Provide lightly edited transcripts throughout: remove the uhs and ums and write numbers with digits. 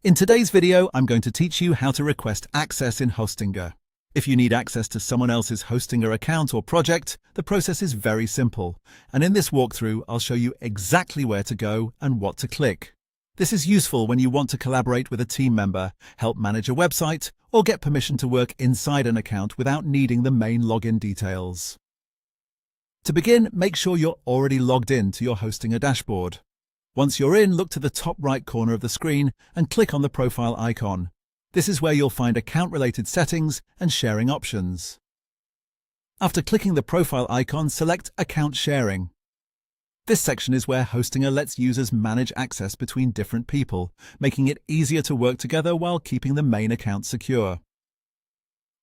In today's video, I'm going to teach you how to request access in Hostinger. If you need access to someone else's Hostinger account or project, the process is very simple. And in this walkthrough, I'll show you exactly where to go and what to click. This is useful when you want to collaborate with a team member, help manage a website, or get permission to work inside an account without needing the main login details. To begin, make sure you're already logged in to your Hostinger dashboard. Once you're in, look to the top right corner of the screen and click on the profile icon. This is where you'll find account-related settings and sharing options. After clicking the profile icon, select Account Sharing. This section is where Hostinger lets users manage access between different people, making it easier to work together while keeping the main account secure.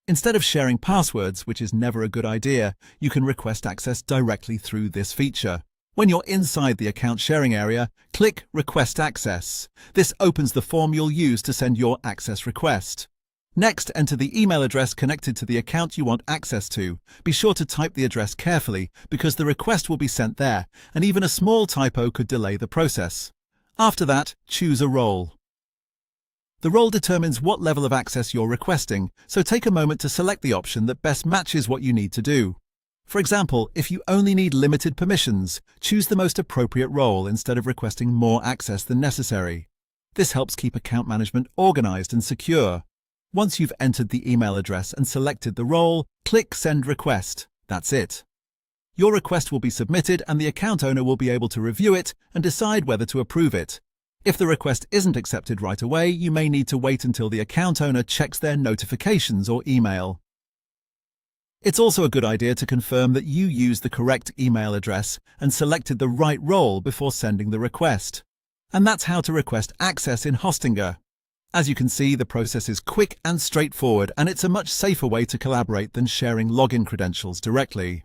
Instead of sharing passwords, which is never a good idea, you can request access directly through this feature. When you're inside the account sharing area, click Request Access. This opens the form you'll use to send your access request. Next, enter the email address connected to the account you want access to. Be sure to type the address carefully because the request will be sent there, and even a small typo could delay the process. After that, choose a role. The role determines what level of access you're requesting, so take a moment to select the option that best matches what you need to do. For example, if you only need limited permissions, choose the most appropriate role instead of requesting more access than necessary. This helps keep account management organized and secure. Once you've entered the email address and selected the role, click Send Request. That's it. Your request will be submitted and the account owner will be able to review it and decide whether to approve it. If the request isn't accepted right away, you may need to wait until the account owner checks their notifications or email. It's also a good idea to confirm that you used the correct email address and selected the right role before sending the request. And that's how to request access in Hostinger. As you can see, the process is quick and straightforward, and it's a much safer way to collaborate than sharing login credentials directly.